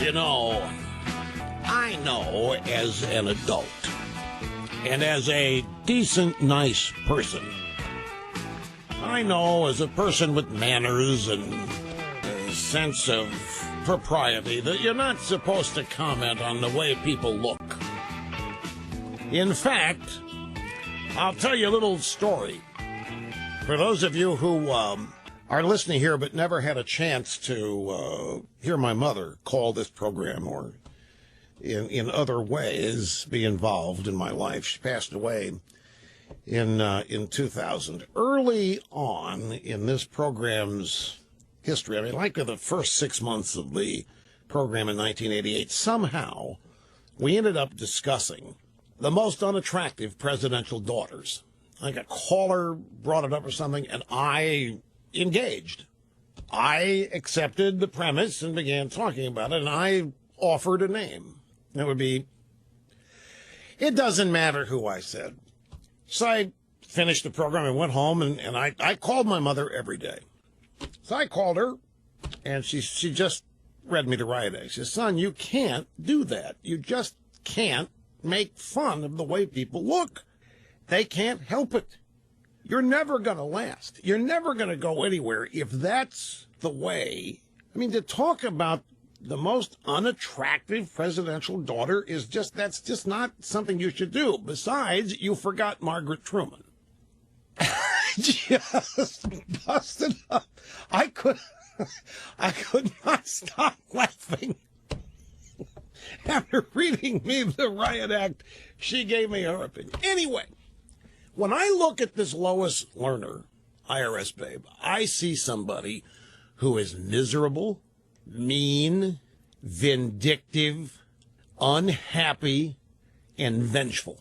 You know, I know as an adult and as a decent, nice person, I know as a person with manners and a sense of propriety that you're not supposed to comment on the way people look. In fact, I'll tell you a little story. For those of you who are listening here but never had a chance to hear my mother call this program or in other ways be involved in my life. She passed away in 2000. Early on in this program's history, I mean, like the first 6 months of the program in 1988, somehow we ended up discussing the most unattractive presidential daughters. Like a caller brought it up or something, and I engaged. I accepted the premise and began talking about it, and I offered a name. That would be, it doesn't matter who I said. So I finished the program and went home, and I called my mother every day. So I called her, and she just read me the riot act. She said, son, you can't do that. You just can't make fun of the way people look. They can't help it. You're never going to last. You're never going to go anywhere if that's the way. I mean, to talk about the most unattractive presidential daughter that's just not something you should do. Besides, you forgot Margaret Truman. Just busted up. I could not stop laughing. After reading me the riot act, she gave me her opinion. Anyway, when I look at this Lois Lerner, IRS babe, I see somebody who is miserable, mean, vindictive, unhappy, and vengeful.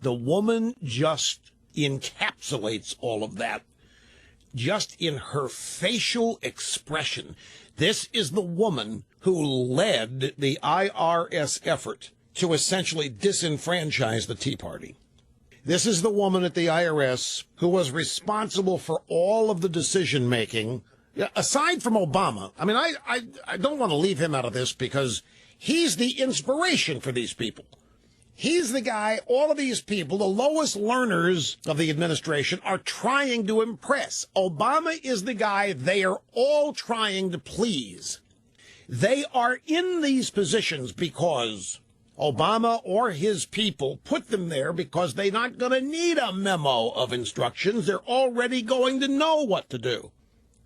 The woman just encapsulates all of that just in her facial expression. This is the woman who led the IRS effort to essentially disenfranchise the Tea Party. This is the woman at the IRS who was responsible for all of the decision-making, aside from Obama. I mean, I don't want to leave him out of this because he's the inspiration for these people. He's the guy all of these people, the lowest learners of the administration, are trying to impress. Obama is the guy they are all trying to please. They are in these positions because Obama or his people put them there because they're not going to need a memo of instructions. They're already going to know what to do.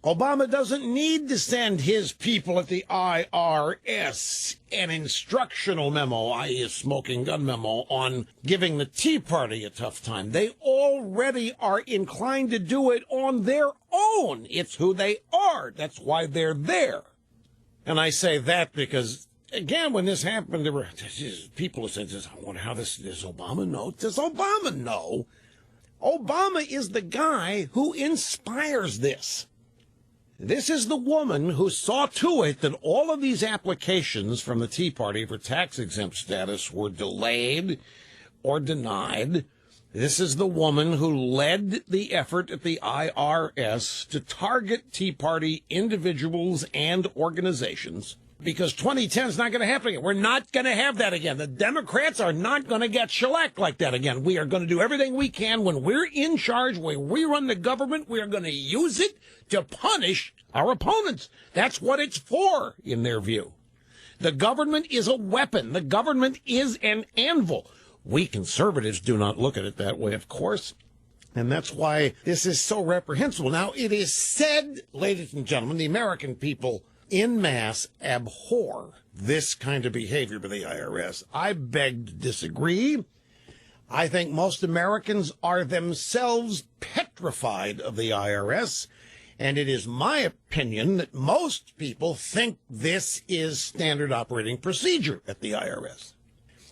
Obama doesn't need to send his people at the IRS an instructional memo, i.e. a smoking gun memo, on giving the Tea Party a tough time. They already are inclined to do it on their own. It's who they are. That's why they're there. And I say that because, again, when this happened, there were people who said, I wonder how does Obama know? Does Obama know? Obama is the guy who inspires this. This is the woman who saw to it that all of these applications from the Tea Party for tax-exempt status were delayed or denied. This is the woman who led the effort at the IRS to target Tea Party individuals and organizations. Because 2010 is not going to happen again. We're not going to have that again. The Democrats are not going to get shellacked like that again. We are going to do everything we can when we're in charge, when we run the government. We are going to use it to punish our opponents. That's what it's for, in their view. The government is a weapon. The government is an anvil. We conservatives do not look at it that way, of course. And that's why this is so reprehensible. Now, it is said, ladies and gentlemen, the American people en masse abhor this kind of behavior by the IRS. I beg to disagree. I think most Americans are themselves petrified of the IRS, and it is my opinion that most people think this is standard operating procedure at the IRS.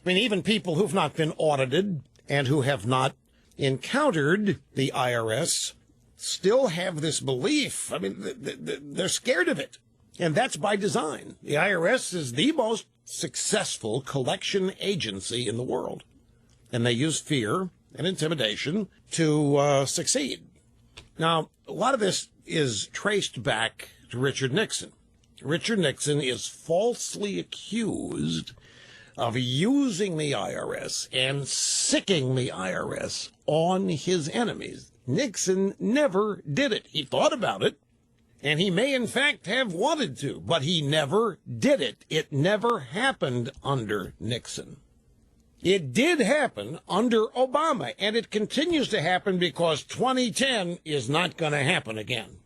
I mean, even people who've not been audited and who have not encountered the IRS still have this belief. I mean, they're scared of it. And that's by design. The IRS is the most successful collection agency in the world. And they use fear and intimidation to succeed. Now, a lot of this is traced back to Richard Nixon. Richard Nixon is falsely accused of using the IRS and sicking the IRS on his enemies. Nixon never did it. He thought about it, and he may in fact have wanted to, but he never did it. It never happened under Nixon. It did happen under Obama, and it continues to happen because 2010 is not going to happen again.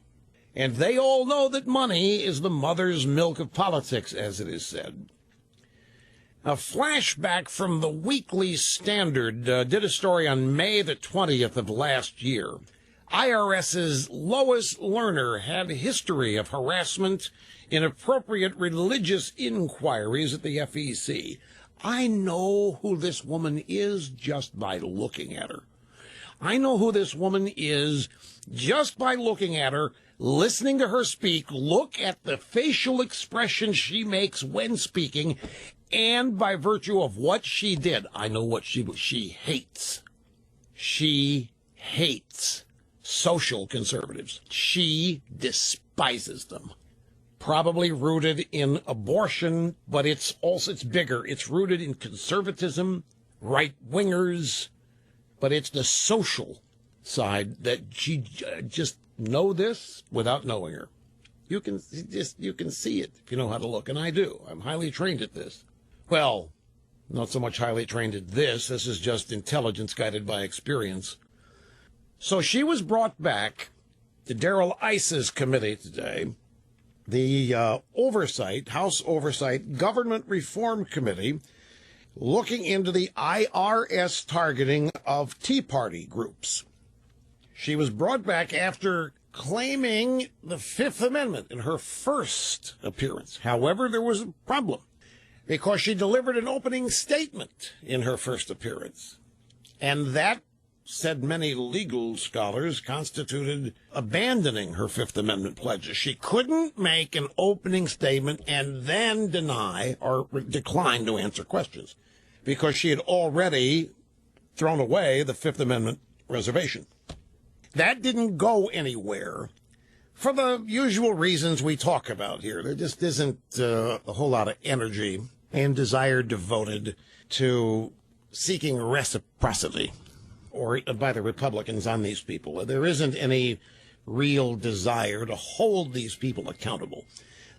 And they all know that money is the mother's milk of politics, as it is said. A flashback from the Weekly Standard did a story on May the 20th of last year. IRS's Lois Lerner had a history of harassment, inappropriate religious inquiries at the FEC. I know who this woman is just by looking at her. I know who this woman is just by looking at her, listening to her speak, look at the facial expression she makes when speaking, and by virtue of what she did. I know what she hates. She hates social conservatives. She despises them. Probably rooted in abortion, but it's bigger. It's rooted in conservatism, right-wingers, but it's the social side that she just know this without knowing her. You can see it if you know how to look, and I do. I'm highly trained at this. Well, not so much highly trained at this. This is just intelligence guided by experience. So she was brought back to Darrell Issa's committee today, the House Oversight Government Reform Committee, looking into the IRS targeting of Tea Party groups. She was brought back after claiming the Fifth Amendment in her first appearance. However, there was a problem, because she delivered an opening statement in her first appearance. And that, said many legal scholars, constituted abandoning her Fifth Amendment pledges. She couldn't make an opening statement and then deny or decline to answer questions, because she had already thrown away the Fifth Amendment reservation. That didn't go anywhere for the usual reasons we talk about here. There just isn't a whole lot of energy and desire devoted to seeking reciprocity or by the Republicans on these people. There isn't any real desire to hold these people accountable.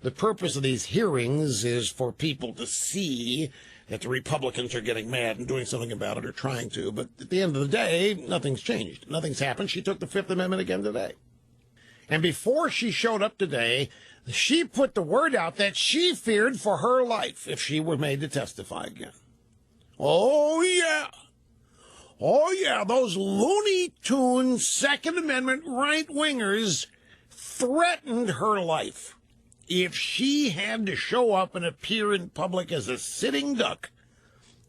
The purpose of these hearings is for people to see that the Republicans are getting mad and doing something about it, or trying to. But at the end of the day, nothing's changed. Nothing's happened. She took the Fifth Amendment again today. And before she showed up today, she put the word out that she feared for her life if she were made to testify again. Oh, yeah. Oh, yeah, those Looney Tunes Second Amendment right-wingers threatened her life if she had to show up and appear in public as a sitting duck,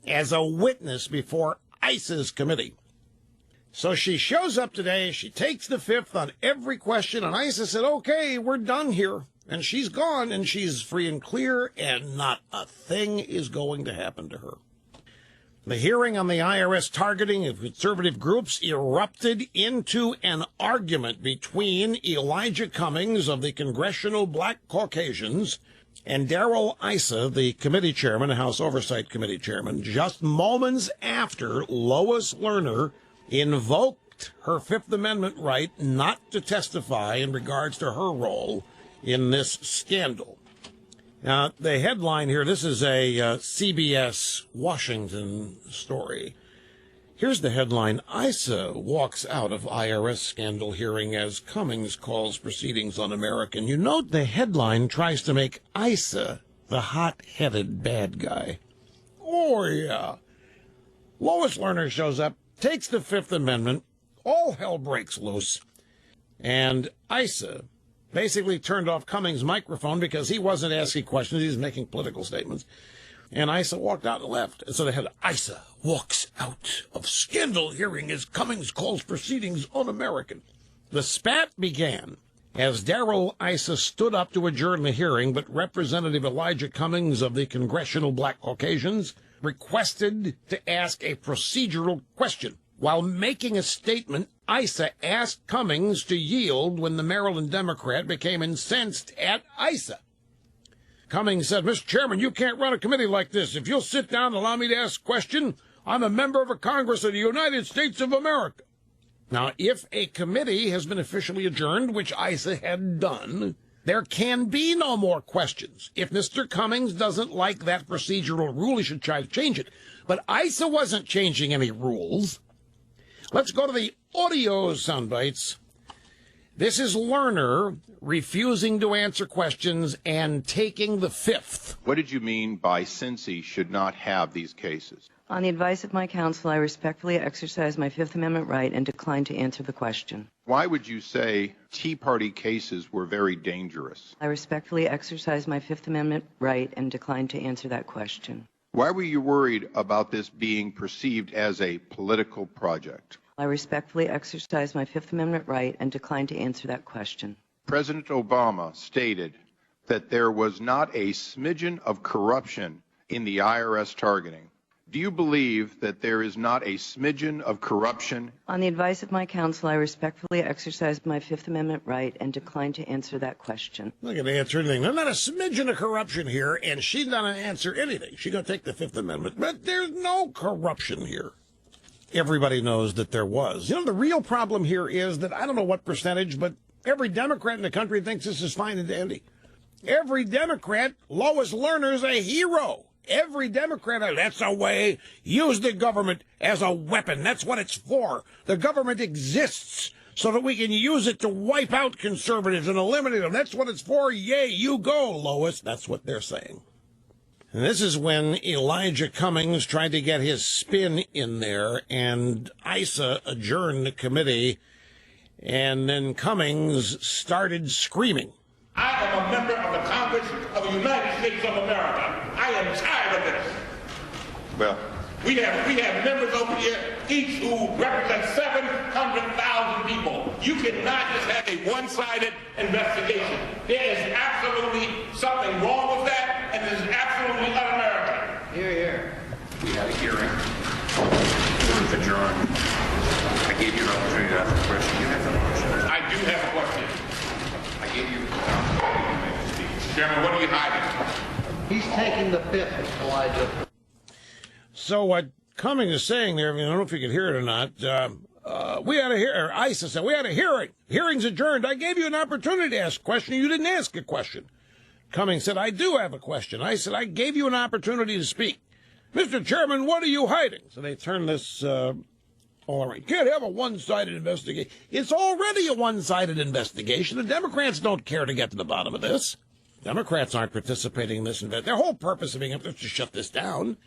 as a witness before Issa's committee. So she shows up today, she takes the Fifth on every question, and Issa said, okay, we're done here. And she's gone, and she's free and clear, and not a thing is going to happen to her. The hearing on the IRS targeting of conservative groups erupted into an argument between Elijah Cummings of the Congressional Black Caucasians and Darrell Issa, the committee chairman, House Oversight Committee chairman, just moments after Lois Lerner invoked her Fifth Amendment right not to testify in regards to her role in this scandal. Now, the headline here, this is a CBS Washington story. Here's the headline: Issa walks out of IRS scandal hearing as Cummings calls proceedings un-American. You note the headline tries to make Issa the hot-headed bad guy. Oh, yeah. Lois Lerner shows up, takes the Fifth Amendment, all hell breaks loose, and Issa basically turned off Cummings' microphone because he wasn't asking questions, he was making political statements. And Issa walked out and left. And so they had Issa walks out of scandal hearing as Cummings calls proceedings un-American. The spat began as Darrell Issa stood up to adjourn the hearing, but Representative Elijah Cummings of the Congressional Black Caucasians requested to ask a procedural question. While making a statement, Issa asked Cummings to yield when the Maryland Democrat became incensed at Issa. Cummings said, Mr. Chairman, you can't run a committee like this. If you'll sit down and allow me to ask a question, I'm a member of a Congress of the United States of America. Now, if a committee has been officially adjourned, which ISA had done, there can be no more questions. If Mr. Cummings doesn't like that procedural rule, he should try to change it. But ISA wasn't changing any rules. Let's go to the audio soundbites. This is Lerner refusing to answer questions and taking the fifth. What did you mean by Cincy should not have these cases? On the advice of my counsel, I respectfully exercise my Fifth Amendment right and decline to answer the question. Why would you say Tea Party cases were very dangerous? I respectfully exercise my Fifth Amendment right and decline to answer that question. Why were you worried about this being perceived as a political project? I respectfully exercise my Fifth Amendment right and decline to answer that question. President Obama stated that there was not a smidgen of corruption in the IRS targeting. Do you believe that there is not a smidgen of corruption? On the advice of my counsel, I respectfully exercise my Fifth Amendment right and decline to answer that question. I'm not going to answer anything. There's not a smidgen of corruption here, and she's not going to answer anything. She's going to take the Fifth Amendment, but there's no corruption here. Everybody knows that there was. You know, the real problem here is that I don't know what percentage, but every Democrat in the country thinks this is fine and dandy. Every Democrat, Lois Lerner's a hero. Every Democrat, that's a way, use the government as a weapon. That's what it's for. The government exists so that we can use it to wipe out conservatives and eliminate them. That's what it's for. Yay, you go, Lois. That's what they're saying. And this is when Elijah Cummings tried to get his spin in there, and ISA adjourned the committee, and then Cummings started screaming. I am a member of the Congress of the United States of America. I am tired of this. Well, we have members over here, each who represent 700,000 people. You cannot just have a one-sided investigation. There is absolutely something wrong with that, and it is absolutely un-American. Hear, hear. We had a hearing. It was adjourned. I gave you an opportunity to ask a question. You have no question. I do have a question. I gave you an opportunity to speak. Chairman, what are you hiding? He's taking the fifth, Elijah. So what Cummings is saying there, I mean, I don't know if you could hear it or not, we had a hearing, ISA said, we had a hearing. Hearing's adjourned. I gave you an opportunity to ask a question. You didn't ask a question. Cummings said, I do have a question. I said, I gave you an opportunity to speak. Mr. Chairman, what are you hiding? So they turned this all around. You can't have a one-sided investigation. It's already a one-sided investigation. The Democrats don't care to get to the bottom of this. Democrats aren't participating in this. Their whole purpose of being up there is to shut this down.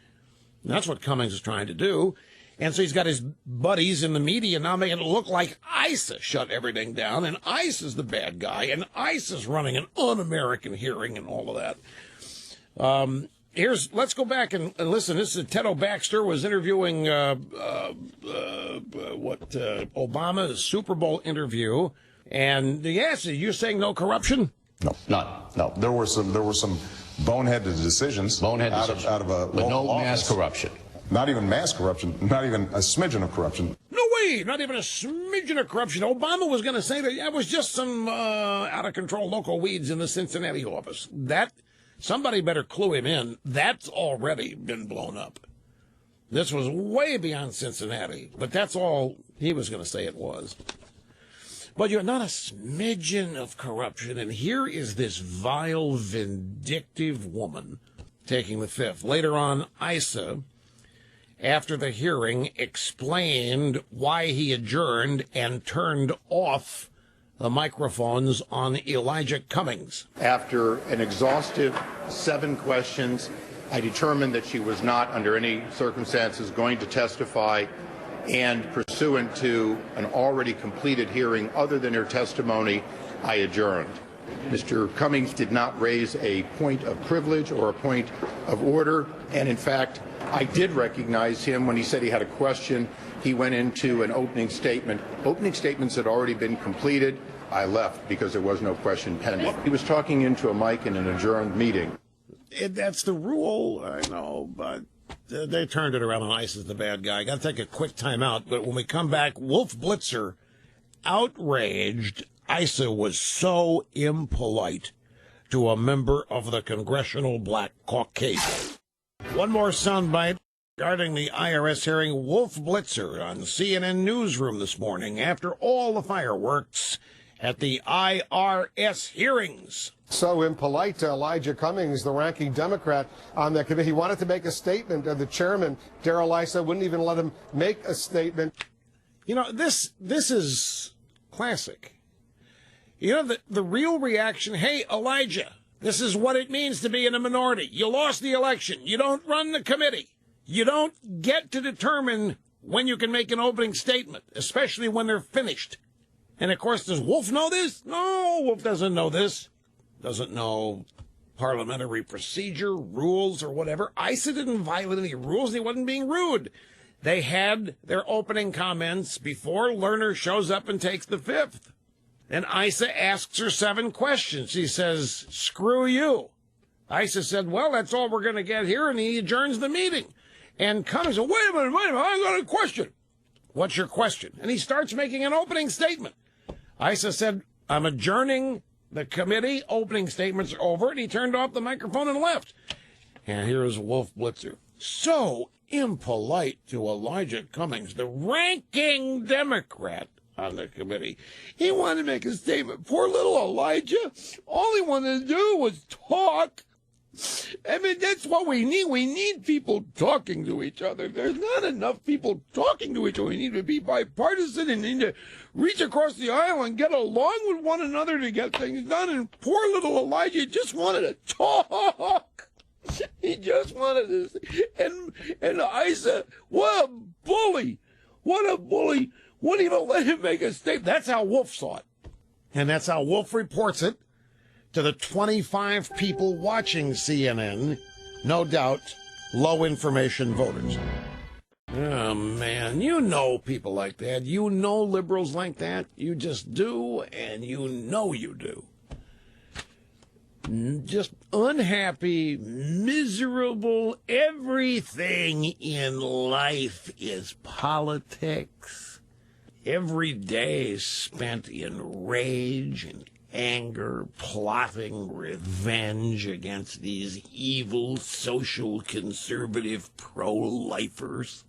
And that's what Cummings is trying to do. And so he's got his buddies in the media now making it look like ISA shut everything down, and ISIS's the bad guy, and ISIS's running an un-American hearing and all of that. Let's go back and listen. This is Ted Baxter was interviewing Obama's Super Bowl interview, and the answer, you're saying no corruption? No, None. no. There were some boneheaded decisions. Out of a but no office. mass corruption. Not even mass corruption. Not even a smidgen of corruption. No way, not even a smidgen of corruption. Obama was going to say that it was just some out-of-control local weeds in the Cincinnati office. That, somebody better clue him in. That's already been blown up. This was way beyond Cincinnati, but that's all he was going to say it was. But you're not a smidgen of corruption, and here is this vile, vindictive woman taking the fifth. Later on, ISA, after the hearing, explained why he adjourned and turned off the microphones on Elijah Cummings. After an exhaustive 7 questions, I determined that she was not, under any circumstances, going to testify, and pursuant to an already completed hearing other than her testimony, I adjourned. Mr. Cummings did not raise a point of privilege or a point of order, and in fact, I did recognize him when he said he had a question. He went into an opening statement. Opening statements had already been completed. I left because there was no question pending. He was talking into a mic in an adjourned meeting. That's the rule, I know, but they turned it around on ISIS as the bad guy. Got to take a quick time out, but when we come back, Wolf Blitzer, outraged, ISA was so impolite, to a member of the Congressional Black Caucasian. One more soundbite regarding the IRS hearing. Wolf Blitzer on CNN Newsroom this morning after all the fireworks at the IRS hearings. So impolite to Elijah Cummings, the ranking Democrat on the committee. He wanted to make a statement, and the chairman, Darrell Issa, wouldn't even let him make a statement. You know, this is classic. You know, the real reaction, hey, Elijah, this is what it means to be in a minority. You lost the election. You don't run the committee. You don't get to determine when you can make an opening statement, especially when they're finished. And, of course, does Wolf know this? No, Wolf doesn't know this. Doesn't know parliamentary procedure, rules, or whatever. Issa didn't violate any rules, and he wasn't being rude. They had their opening comments before Lerner shows up and takes the fifth. And Issa asks her 7 questions. She says, screw you. Issa said, well, that's all we're going to get here, and he adjourns the meeting. And Cummings said, wait a minute, I got a question. What's your question? And he starts making an opening statement. Issa said, I'm adjourning the committee. Opening statements are over. And he turned off the microphone and left. And here's Wolf Blitzer. So impolite to Elijah Cummings, the ranking Democrat on the committee. He wanted to make a statement. Poor little Elijah. All he wanted to do was talk. I mean, that's what we need. We need people talking to each other. There's not enough people talking to each other. We need to be bipartisan and need to reach across the aisle and get along with one another to get things done. And poor little Elijah just wanted to talk. He just wanted to. And Issa, what a bully. What a bully. Wouldn't even let him make a statement. That's how Wolf saw it. And that's how Wolf reports it to the 25 people watching CNN, no doubt low information voters. Oh, man, you know people like that. You know liberals like that. You just do, and you know you do. Just unhappy, miserable. Everything in life is politics. Every day is spent in rage and anger, plotting revenge against these evil social conservative pro-lifers.